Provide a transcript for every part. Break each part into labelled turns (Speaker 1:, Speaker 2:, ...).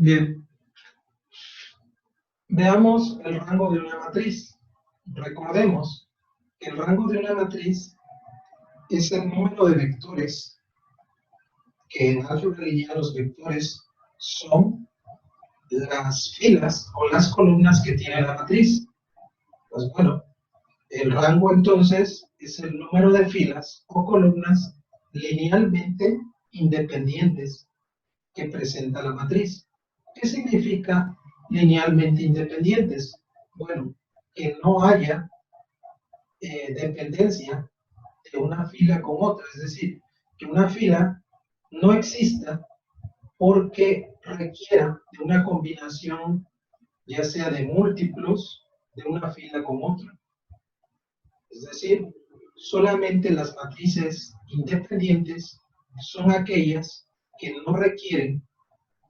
Speaker 1: Bien, veamos el rango de una matriz. Recordemos que el rango de una matriz es el número de vectores, que en álgebra lineal los vectores son las filas o las columnas que tiene la matriz. Pues bueno, el rango entonces es el número de filas o columnas linealmente independientes que presenta la matriz. ¿Qué significa linealmente independientes? Bueno, que no haya dependencia de una fila con otra, es decir, que una fila no exista porque requiera de una combinación, ya sea de múltiplos, de una fila con otra. Es decir, solamente las matrices independientes son aquellas que no requieren,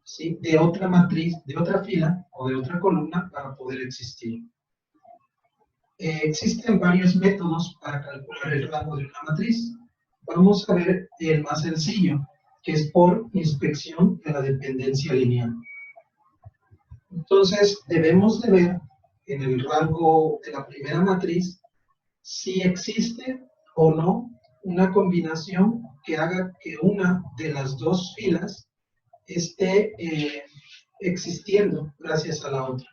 Speaker 1: ¿sí?, de otra matriz, de otra fila o de otra columna para poder existir. Existen varios métodos para calcular el rango de una matriz. Vamos a ver el más sencillo, que es por inspección de la dependencia lineal. Entonces, debemos de ver en el rango de la primera matriz si existe o no una combinación que haga que una de las dos filas esté existiendo gracias a la otra.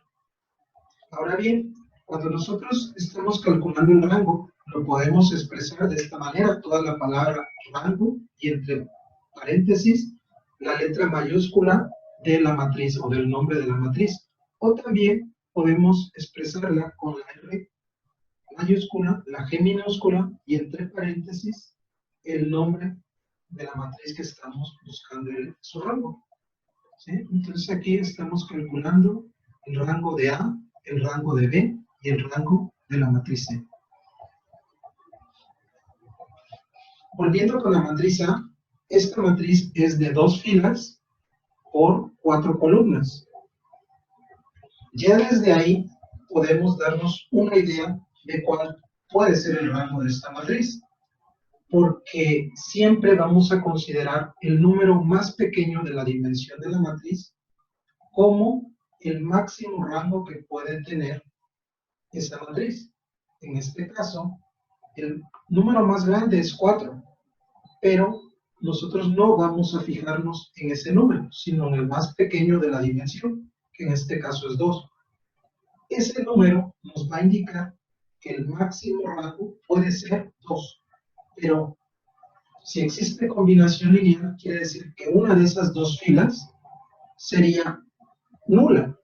Speaker 1: Ahora bien, cuando nosotros estamos calculando el rango, lo podemos expresar de esta manera: toda la palabra rango y entre paréntesis la letra mayúscula de la matriz o del nombre de la matriz. O también podemos expresarla con la R mayúscula, la G minúscula y entre paréntesis el nombre de la matriz que estamos buscando su rango. ¿Sí? Entonces aquí estamos calculando el rango de A, el rango de B y el rango de la matriz C. Volviendo con la matriz A, esta matriz es de 2 filas por 4 columnas. Ya desde ahí podemos darnos una idea de cuál puede ser el rango de esta matriz, porque siempre vamos a considerar el número más pequeño de la dimensión de la matriz como el máximo rango que puede tener esta matriz. En este caso, el número más grande es 4, pero nosotros no vamos a fijarnos en ese número, sino en el más pequeño de la dimensión, que en este caso es 2. Ese número nos va a indicar que el máximo rango puede ser 2, pero si existe combinación lineal, quiere decir que una de esas dos filas sería nula,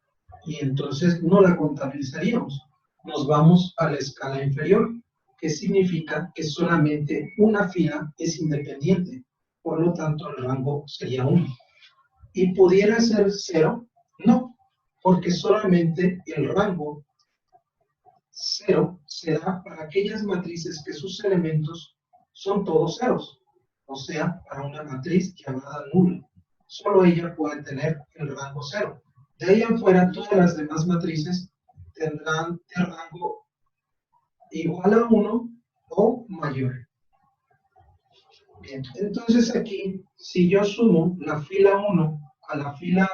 Speaker 1: y entonces no la contabilizaríamos. Nos vamos a la escala inferior, que significa que solamente una fila es independiente, por lo tanto el rango sería 1. ¿Y pudiera ser 0? No, porque solamente el rango 0 se da para aquellas matrices que sus elementos son todos ceros, o sea, para una matriz llamada nula. Solo ella puede tener el rango 0. De ahí en fuera, todas las demás matrices tendrán el rango igual a 1 o mayor. Bien, entonces aquí, si yo sumo la fila 1 a la fila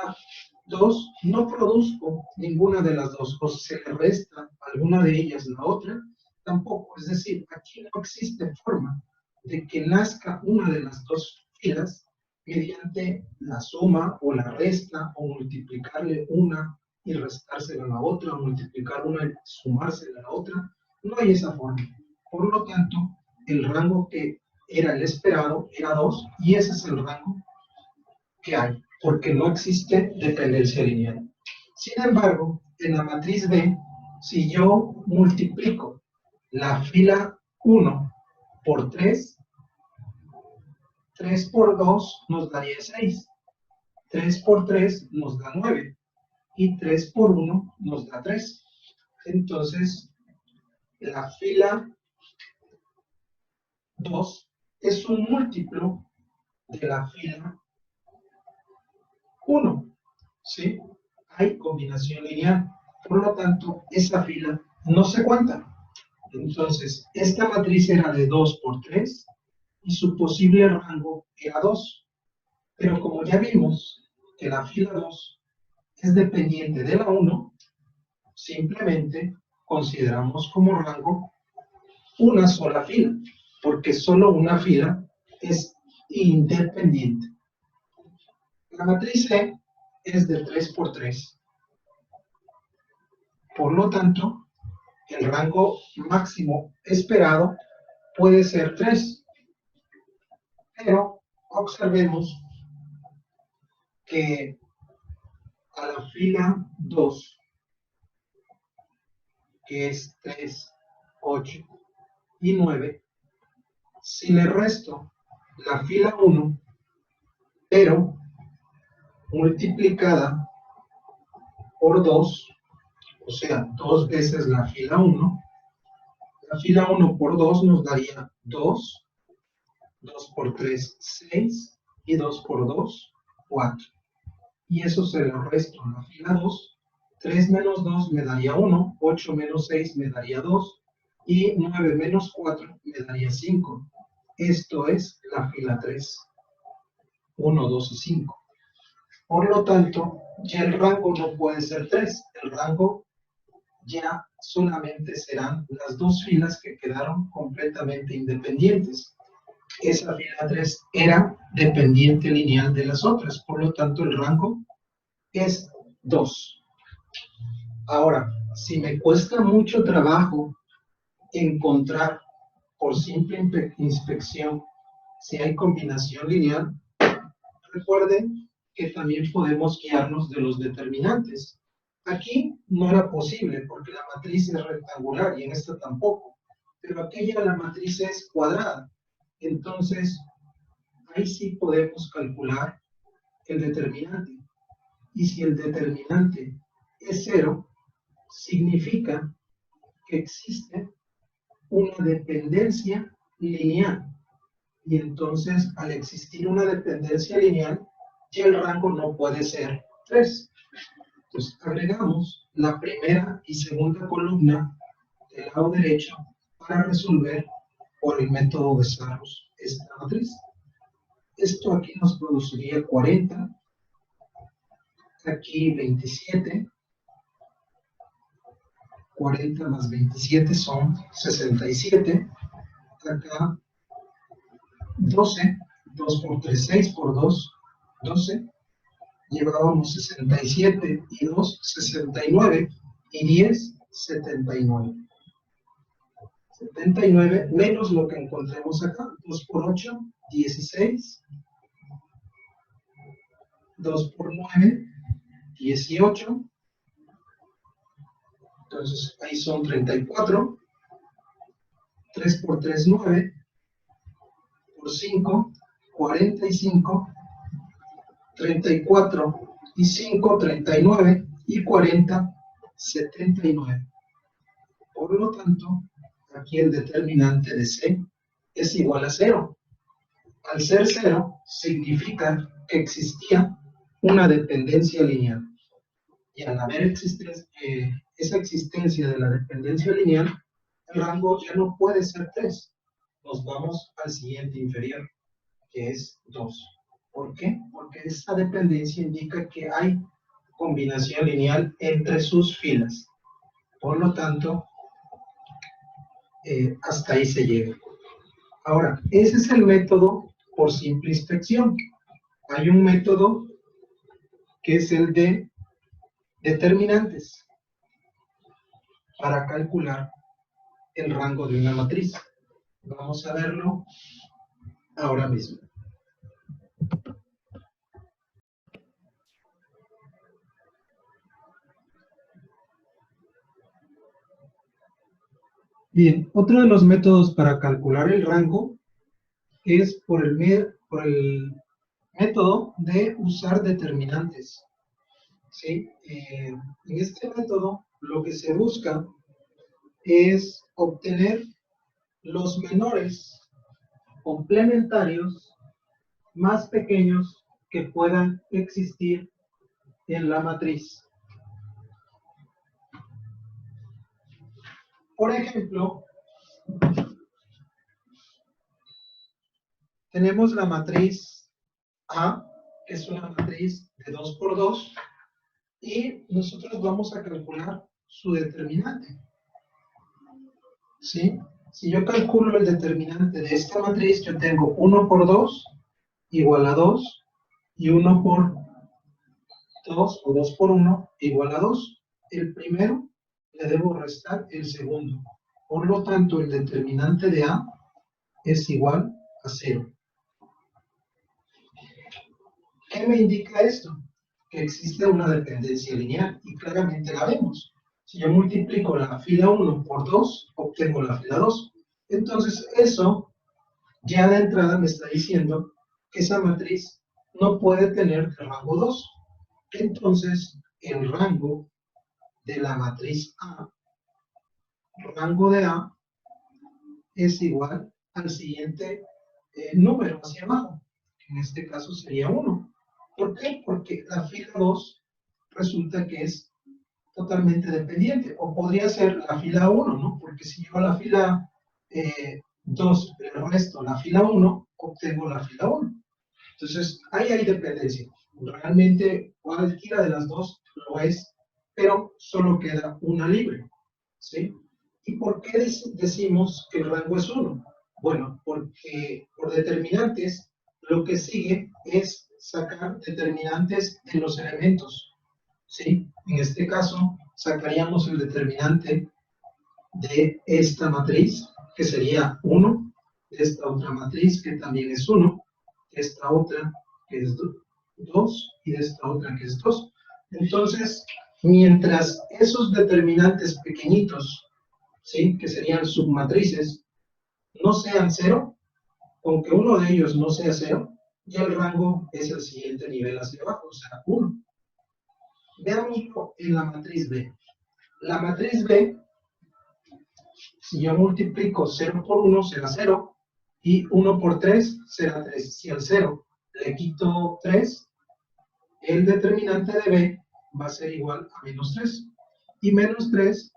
Speaker 1: 2, no produzco ninguna de las dos, o se le resta alguna de ellas la otra, tampoco. Es decir, aquí no existe forma de que nazca una de las dos filas mediante la suma o la resta, o multiplicarle una y restársela a la otra, o multiplicar una y sumársela a la otra. No hay esa forma. Por lo tanto, el rango que era el esperado era 2, y ese es el rango que hay, porque no existe dependencia lineal. Sin embargo, en la matriz B, si yo multiplico la fila 1 por 3, 3 por 2 nos daría 6, 3 por 3 nos da 9, y 3 por 1 nos da 3. Entonces, la fila 2 es un múltiplo de la fila 1, ¿sí? Hay combinación lineal, por lo tanto, esa fila no se cuenta. Entonces, esta matriz era de 2 por 3, y su posible rango era 2. Pero como ya vimos que la fila 2 es dependiente de la 1, simplemente consideramos como rango una sola fila, porque solo una fila es independiente. La matriz C es de 3 por 3. Por lo tanto, el rango máximo esperado puede ser 3. Pero observemos que a la fila 2, que es 3, 8 y 9, si le resto la fila 1, pero multiplicada por 2, o sea, 2 veces la fila 1, la fila 1 por 2 nos daría 2, 2 por 3, 6, y 2 por 2, 4. Y eso se lo resto a la fila 2, 3 menos 2 me daría 1, 8 menos 6 me daría 2, y 9 menos 4 me daría 5. Esto es la fila 3, 1, 2 y 5. Por lo tanto, ya el rango no puede ser 3, el rango ya solamente serán las dos filas que quedaron completamente independientes. Esa fila 3 era dependiente lineal de las otras, por lo tanto el rango es 2. Ahora, si me cuesta mucho trabajo encontrar por simple inspección si hay combinación lineal, recuerden que también podemos guiarnos de los determinantes. Aquí no era posible porque la matriz es rectangular y en esta tampoco, pero aquella la matriz es cuadrada. Entonces, ahí sí podemos calcular el determinante. Y si el determinante es 0, significa que existe una dependencia lineal. Y entonces, al existir una dependencia lineal, ya el rango no puede ser 3. Entonces, agregamos la primera y segunda columna del lado derecho para resolver por el método de Sarrus esta matriz. Esto aquí nos produciría 40, aquí 27, 40 más 27 son 67, acá 12, 2 por 3, 6 por 2, 12, llevábamos 67 y 2, 69, y 10, 79. 79 menos lo que encontremos acá, 2 por 8, 16, 2 por 9, 18, entonces ahí son 34, 3 por 3, 9, por 5, 45, 34 y 5, 39, y 40, 79. Por lo tanto, aquí el determinante de C es igual a 0. Al ser 0, significa que existía una dependencia lineal. Y al haber esa existencia de la dependencia lineal, el rango ya no puede ser 3. Nos vamos al siguiente inferior, que es 2. ¿Por qué? Porque esa dependencia indica que hay combinación lineal entre sus filas. Por lo tanto, hasta ahí se llega. Ahora, ese es el método por simple inspección. Hay un método que es el de determinantes para calcular el rango de una matriz. Vamos a verlo ahora mismo. Bien, otro de los métodos para calcular el rango es por el método de usar determinantes. ¿Sí? En este método lo que se busca es obtener los menores complementarios más pequeños que puedan existir en la matriz. Por ejemplo, tenemos la matriz A, que es una matriz de 2 por 2, y nosotros vamos a calcular su determinante, ¿sí? Si yo calculo el determinante de esta matriz, yo tengo 1 por 2 igual a 2, y 1 por 2 o 2 por 1 igual a 2. El primero le debo restar el segundo. Por lo tanto, el determinante de A es igual a 0. ¿Qué me indica esto? Que existe una dependencia lineal, y claramente la vemos. Si yo multiplico la fila 1 por 2, obtengo la fila 2. Entonces, eso ya de entrada me está diciendo que esa matriz no puede tener rango 2. Entonces, el rango de la matriz A, rango de A, es igual al siguiente número hacia abajo, que en este caso sería 1. ¿Por qué? Porque la fila 2 resulta que es totalmente dependiente, o podría ser la fila 1, ¿no? Porque si yo a la fila 2 le resto la fila 1, obtengo la fila 1. Entonces, ahí hay dependencia. Realmente cualquiera de las dos lo es, pero solo queda una libre, ¿sí? ¿Y por qué decimos que el rango es 1? Bueno, porque por determinantes lo que sigue es sacar determinantes de los elementos, ¿sí? En este caso, sacaríamos el determinante de esta matriz, que sería 1, de esta otra matriz, que también es 1, de esta otra, que es 2, y de esta otra, que es 2. Entonces, mientras esos determinantes pequeñitos, ¿sí?, que serían submatrices, no sean 0, aunque uno de ellos no sea 0, ya el rango es el siguiente nivel hacia abajo, o sea, 1. Veámoslo en la matriz B. La matriz B, si yo multiplico 0 por 1, será 0, y 1 por 3 será 3. Si al 0 le quito 3, el determinante de B va a ser igual a menos 3. Y menos 3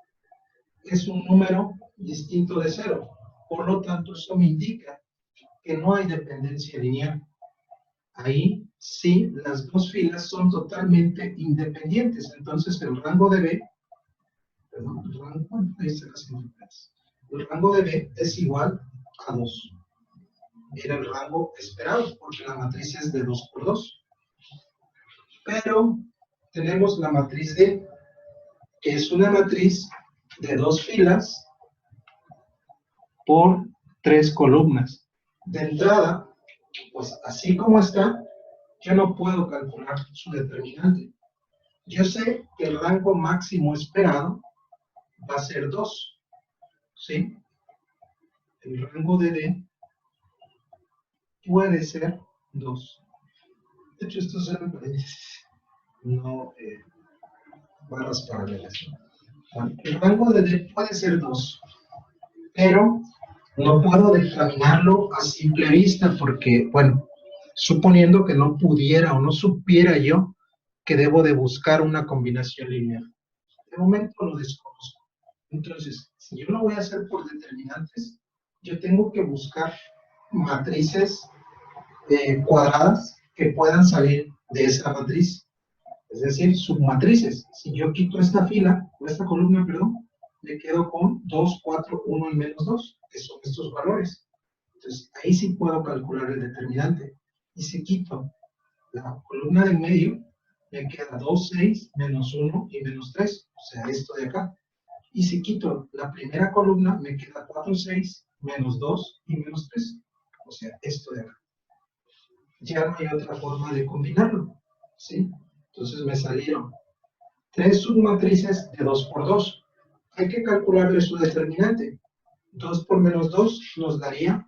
Speaker 1: es un número distinto de 0. Por lo tanto, eso me indica que no hay dependencia lineal. Ahí sí, las dos filas son totalmente independientes. Entonces, el rango de B, perdón, el rango de B es igual a 2. Era el rango esperado, porque la matriz es de 2 por 2. Pero tenemos la matriz D, que es una matriz de 2 filas por 3 columnas. De entrada, pues así como está, yo no puedo calcular su determinante. Yo sé que el rango máximo esperado va a ser 2, ¿sí? El rango de D puede ser 2. De hecho, esto será paréntesis, no barras paralelas. Bueno, el rango de D puede ser 2, pero no puedo determinarlo a simple vista porque, bueno, suponiendo que no pudiera o no supiera yo que debo de buscar una combinación lineal. De momento lo desconozco. Entonces, si yo lo voy a hacer por determinantes, yo tengo que buscar matrices cuadradas que puedan salir de esa matriz. Es decir, submatrices. Si yo quito esta fila, o esta columna, perdón, me quedo con 2, 4, 1 y menos 2, que son estos valores. Entonces, ahí sí puedo calcular el determinante. Y si quito la columna del medio, me queda 2, 6, menos 1 y menos 3, o sea, esto de acá. Y si quito la primera columna, me queda 4, 6, menos 2 y menos 3, o sea, esto de acá. Ya no hay otra forma de combinarlo, ¿sí? Entonces me salieron 3 submatrices de 2 por 2. Hay que calcularle su determinante. 2 por menos 2 nos daría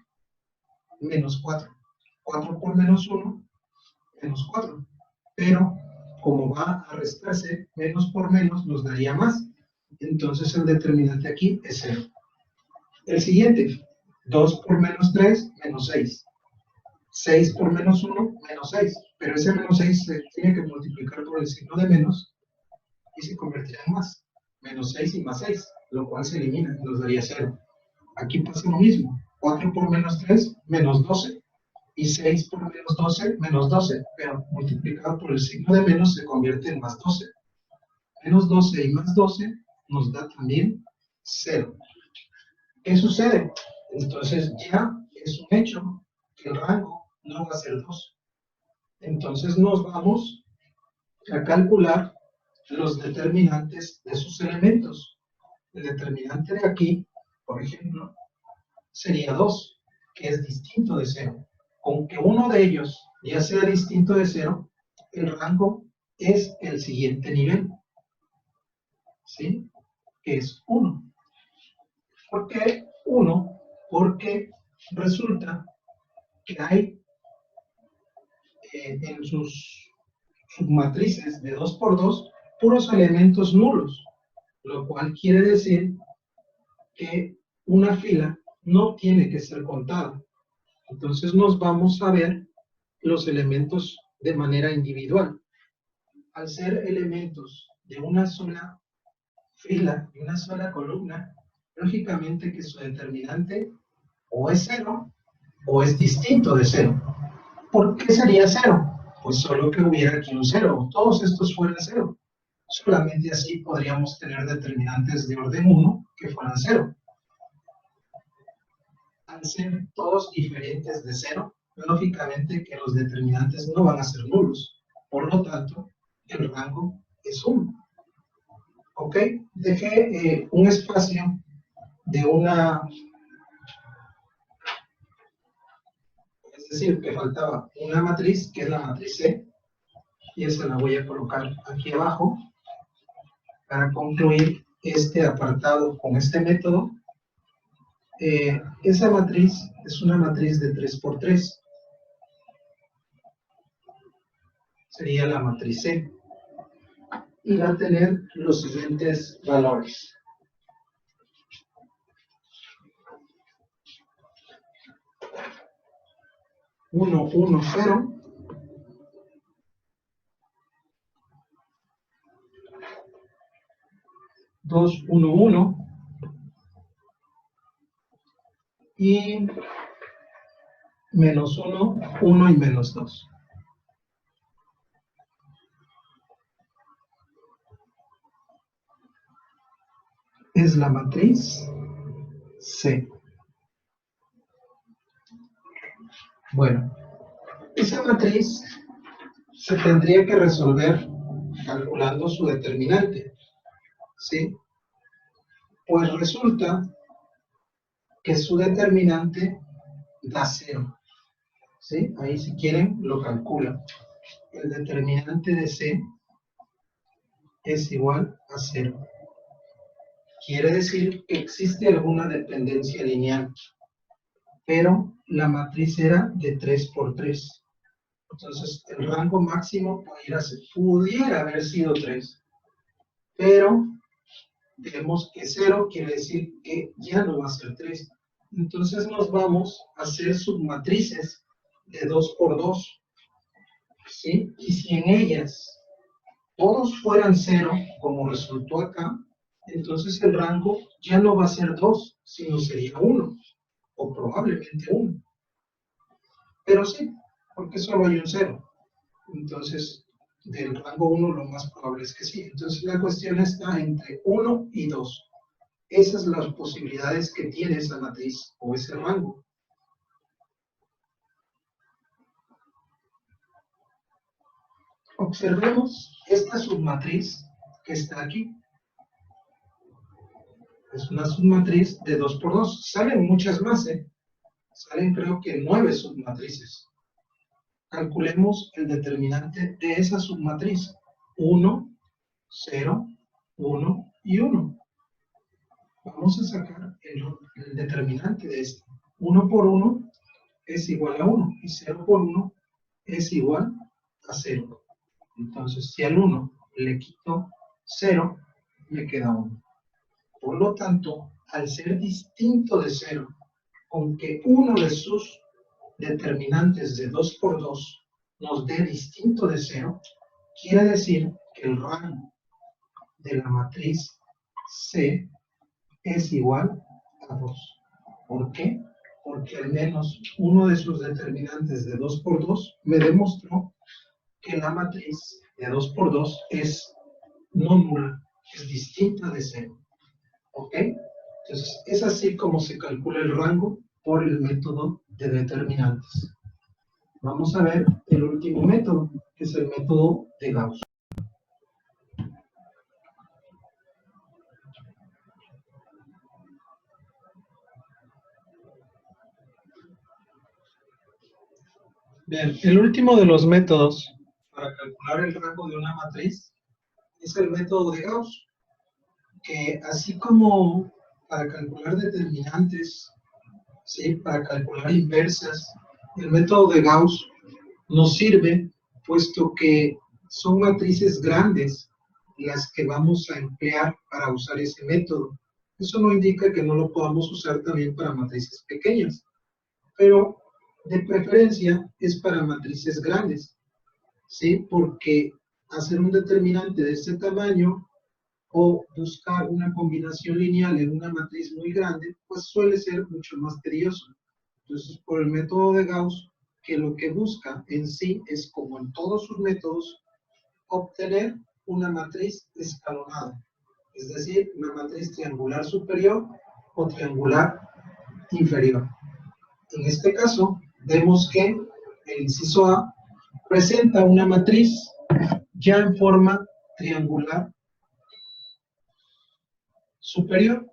Speaker 1: menos 4. 4 por menos 1, menos 4. Pero, como va a restarse, menos por menos nos daría más. Entonces el determinante aquí es 0. El siguiente, 2 por menos 3, menos 6. 6 por menos 1, menos 6. Pero ese menos 6 se tiene que multiplicar por el signo de menos y se convertirá en más. Menos 6 y más 6, lo cual se elimina, nos daría 0. Aquí pasa lo mismo. 4 por menos 3, menos 12. Y 6 por menos 12, menos 12. Pero multiplicado por el signo de menos se convierte en más 12. Menos 12 y más 12 nos da también 0. ¿Qué sucede? Entonces ya es un hecho que el rango no va a ser 2. Entonces nos vamos a calcular los determinantes de sus elementos. El determinante de aquí, por ejemplo, sería 2, que es distinto de 0. Con que uno de ellos ya sea distinto de 0, el rango es el siguiente nivel, ¿sí? Que es 1. ¿Por qué 1? Porque resulta que hay en sus submatrices de 2 por 2 puros elementos nulos, lo cual quiere decir que una fila no tiene que ser contada. Entonces nos vamos a ver los elementos de manera individual. Al ser elementos de una sola fila, de una sola columna, lógicamente que su determinante o es 0 o es distinto de 0. ¿Por qué sería 0? Pues solo que hubiera aquí un 0, todos estos fueran 0. Solamente así podríamos tener determinantes de orden 1 que fueran 0. Al ser todos diferentes de 0, lógicamente que los determinantes no van a ser nulos. Por lo tanto, el rango es 1. ¿Ok? Dejé un espacio de es decir, que faltaba una matriz, que es la matriz C, y esa la voy a colocar aquí abajo para concluir este apartado con este método. Esa matriz es una matriz de 3 por 3. Sería la matriz C. Y va a tener los siguientes valores. 1, 1, 0. 2, 1, 1. Y menos 1, 1 y menos 2. Es la matriz C. Bueno, esa matriz se tendría que resolver calculando su determinante, ¿sí? Pues resulta que su determinante da 0, ¿sí? Ahí si quieren lo calculan. El determinante de C es igual a 0. Quiere decir que existe alguna dependencia lineal, pero la matriz era de 3 por 3. Entonces el rango máximo pudiera haber sido 3, pero vemos que 0 quiere decir que ya no va a ser 3. Entonces nos vamos a hacer submatrices de 2 por 2, ¿sí? Y si en ellas todos fueran 0, como resultó acá, entonces el rango ya no va a ser 2, sino sería 1, o probablemente 1. Pero sí, porque solo hay un 0. Entonces, del rango 1 lo más probable es que sí. Entonces la cuestión está entre 1 y 2. Esas son las posibilidades que tiene esa matriz o ese rango. Observemos esta submatriz que está aquí. Es una submatriz de 2 por 2. Salen muchas más, ¿eh? Salen creo que 9 submatrices. Calculemos el determinante de esa submatriz. 1, 0, 1 y 1. Vamos a sacar el determinante de este. 1 por 1 es igual a 1 y 0 por 1 es igual a 0. Entonces, si al 1 le quito 0, me queda 1. Por lo tanto, al ser distinto de 0, aunque uno de sus determinantes de 2 por 2 nos dé distinto de 0, quiere decir que el rango de la matriz C es igual a 2. ¿Por qué? Porque al menos uno de sus determinantes de 2 por 2 me demostró que la matriz de 2 por 2 es no nula, es distinta de 0. ¿Ok? Entonces, es así como se calcula el rango por el método de determinantes. Vamos a ver el último método, que es el método de Gauss. Bien, el último de los métodos para calcular el rango de una matriz es el método de Gauss, que así como para calcular determinantes, ¿sí? Para calcular inversas, el método de Gauss nos sirve puesto que son matrices grandes las que vamos a emplear para usar ese método. Eso no indica que no lo podamos usar también para matrices pequeñas, pero de preferencia es para matrices grandes, ¿sí? Porque hacer un determinante de este tamaño o buscar una combinación lineal en una matriz muy grande, pues suele ser mucho más tedioso. Entonces, por el método de Gauss, que lo que busca en sí es, como en todos sus métodos, obtener una matriz escalonada, es decir, una matriz triangular superior o triangular inferior. En este caso, vemos que el inciso A presenta una matriz ya en forma triangular superior,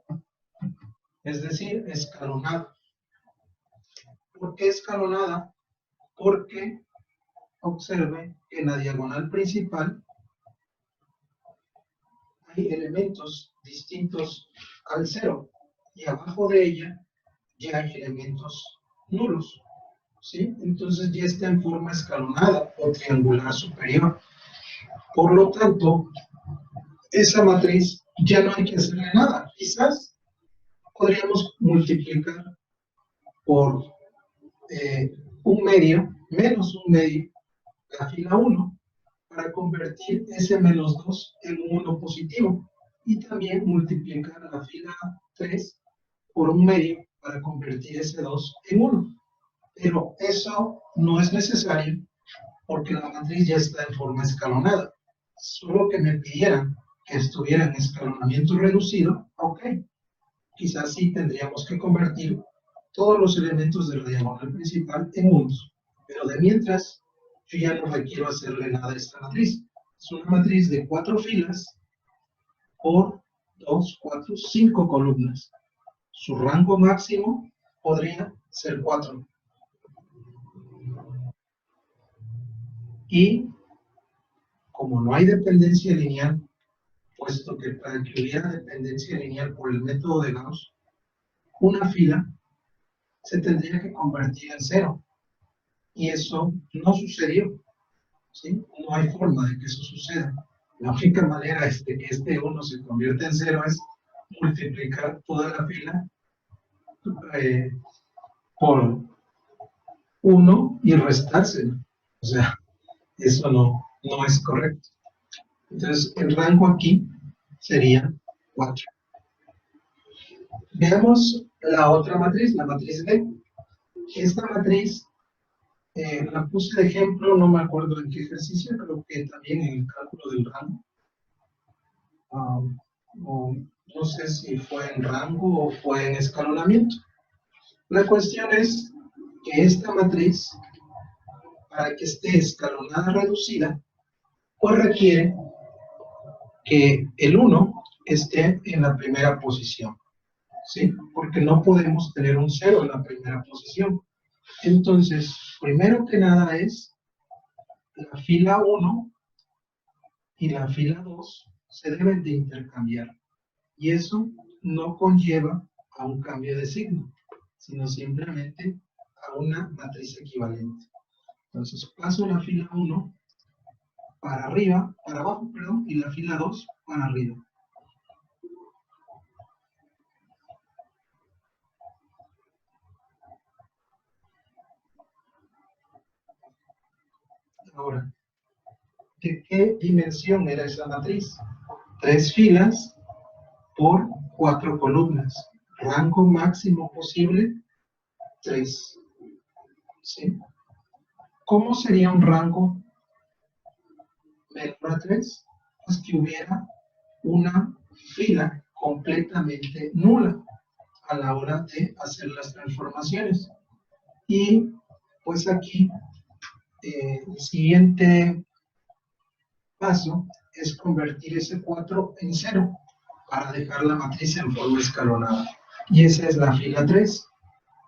Speaker 1: es decir, escalonada. ¿Por qué escalonada? Porque observe que en la diagonal principal hay elementos distintos al 0 y abajo de ella ya hay elementos nulos, ¿sí? Entonces ya está en forma escalonada o triangular superior. Por lo tanto, esa matriz ya no hay que hacerle nada. Quizás podríamos multiplicar por un medio, menos un medio, la fila 1, para convertir ese menos 2 en un 1 positivo. Y también multiplicar la fila 3 por un medio para convertir ese 2 en 1. Pero eso no es necesario porque la matriz ya está en forma escalonada. Solo que me pidieran que estuviera en escalonamiento reducido, ok. Quizás sí tendríamos que convertir todos los elementos de la diagonal principal en unos. Pero de mientras, yo ya no requiero hacerle nada a esta matriz. Es una matriz de 4 filas por 2, 4, 5 columnas. Su rango máximo podría ser 4. Y como no hay dependencia lineal, puesto que para que hubiera dependencia lineal por el método de Gauss, una fila se tendría que convertir en 0. Y eso no sucedió, ¿sí? No hay forma de que eso suceda. La única manera de que este 1 se convierta en 0 es multiplicar toda la fila eh, por 1 y restárselo. O sea, eso no es correcto. Entonces, el rango aquí sería 4. Veamos la otra matriz, la matriz B. Esta matriz la puse de ejemplo, no me acuerdo en qué ejercicio, creo que también en el cálculo del rango. O no sé si fue en rango o fue en escalonamiento. La cuestión es que esta matriz, para que esté escalonada reducida, pues requiere que el 1 esté en la primera posición, ¿sí? Porque no podemos tener un 0 en la primera posición. Entonces, primero que nada es la fila 1 y la fila 2 se deben de intercambiar. Y eso no conlleva a un cambio de signo, sino simplemente a una matriz equivalente. Entonces paso la fila 1 para arriba, para abajo, perdón, y la fila 2 para arriba. Ahora, ¿de qué dimensión era esa matriz? 3 filas por 4 columnas. Rango máximo posible, 3. ¿Sí? ¿Cómo sería un rango menor a 3? pues que hubiera una fila completamente nula a la hora de hacer las transformaciones. Y pues aquí el siguiente paso es convertir ese 4 en 0 para dejar la matriz en forma escalonada. Y esa es la fila 3.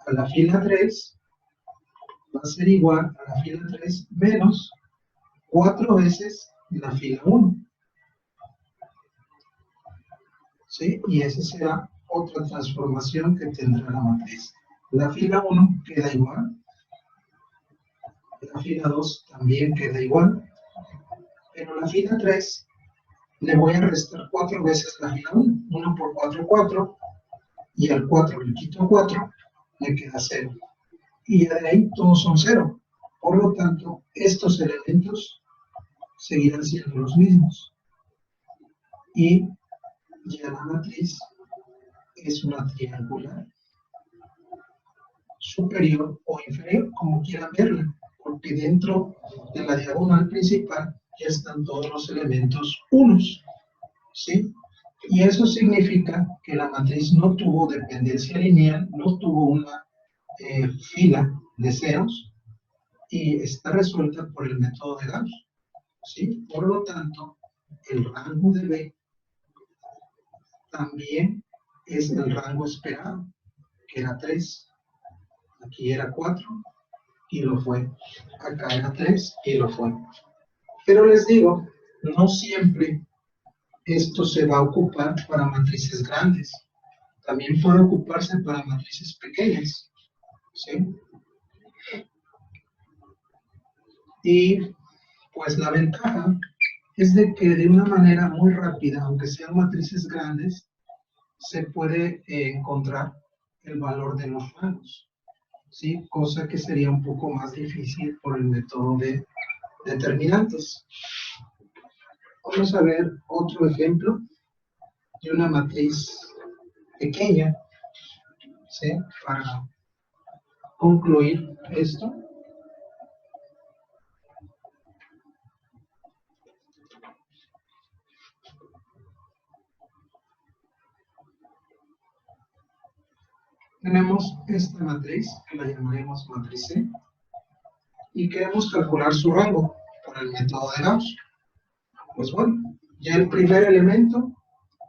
Speaker 1: A la fila 3 va a ser igual a la fila 3 menos 4 veces la fila 1. ¿Sí? Y esa será otra transformación que tendrá la matriz. La fila 1 queda igual. La fila 2 también queda igual. Pero la fila 3 le voy a restar 4 veces la fila 1. 1 por 4, 4. Y al 4 le quito 4, me queda 0. Y de ahí todos son 0. Por lo tanto, estos elementos seguirán siendo los mismos. Y ya la matriz es una triangular superior o inferior, como quieran verla, porque dentro de la diagonal principal ya están todos los elementos unos, ¿sí? Y eso significa que la matriz no tuvo dependencia lineal, no tuvo una fila de ceros y está resuelta por el método de Gauss, ¿sí? Por lo tanto, el rango de B también es el rango esperado, que era 3. Aquí era 4 y lo fue. Acá era 3 y lo fue. Pero les digo, no siempre esto se va a ocupar para matrices grandes. También puede ocuparse para matrices pequeñas, ¿sí? Y pues la ventaja es de que de una manera muy rápida, aunque sean matrices grandes, se puede encontrar el valor de los rangos, ¿sí? Cosa que sería un poco más difícil por el método de determinantes. Vamos a ver otro ejemplo de una matriz pequeña, ¿sí? Para concluir esto. Tenemos esta matriz, que la llamaremos matriz C, y queremos calcular su rango por el método de Gauss. Pues bueno, ya el primer elemento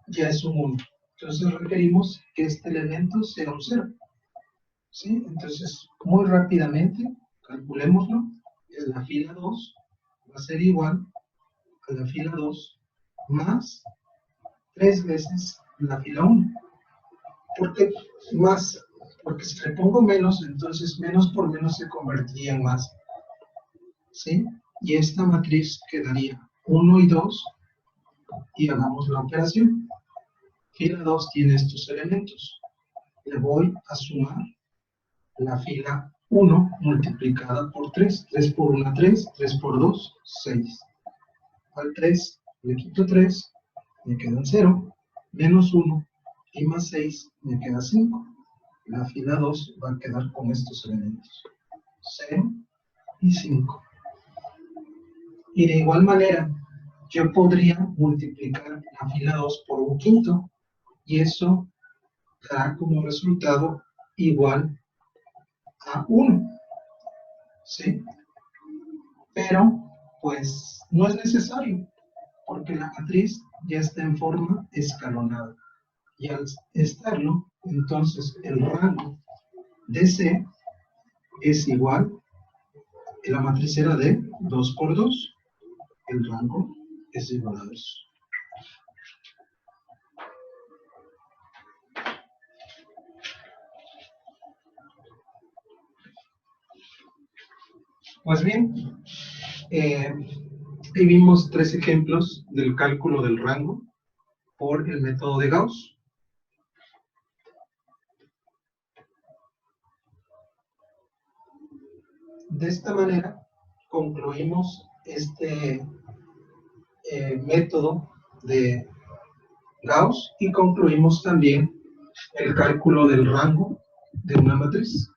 Speaker 1: ya es un 1. Entonces requerimos que este elemento sea un 0. ¿Sí? Entonces, muy rápidamente, calculémoslo. Es la fila 2 va a ser igual a la fila 2 más 3 veces la fila 1. ¿Por qué más? Porque si le pongo menos, entonces menos por menos se convertiría en más. ¿Sí? Y esta matriz quedaría 1 y 2, y hagamos la operación. Fila 2 tiene estos elementos. Le voy a sumar la fila 1 multiplicada por 3. 3 por 1, 3. 3 por 2, 6. Al 3 le quito 3, me quedan 0. Menos 1 y más 6 me queda 5. La fila 2 va a quedar con estos elementos. 0 y 5. Y de igual manera, yo podría multiplicar la fila 2 por un quinto, y eso dará como resultado igual a 1. ¿Sí? Pero, pues, no es necesario, porque la matriz ya está en forma escalonada. Y al estarlo, entonces el rango de C es igual, la matriz era de 2 por 2, el rango es igual a 2. Pues bien, ahí vimos 3 ejemplos del cálculo del rango por el método de Gauss. De esta manera concluimos este método de Gauss y concluimos también el cálculo del rango de una matriz.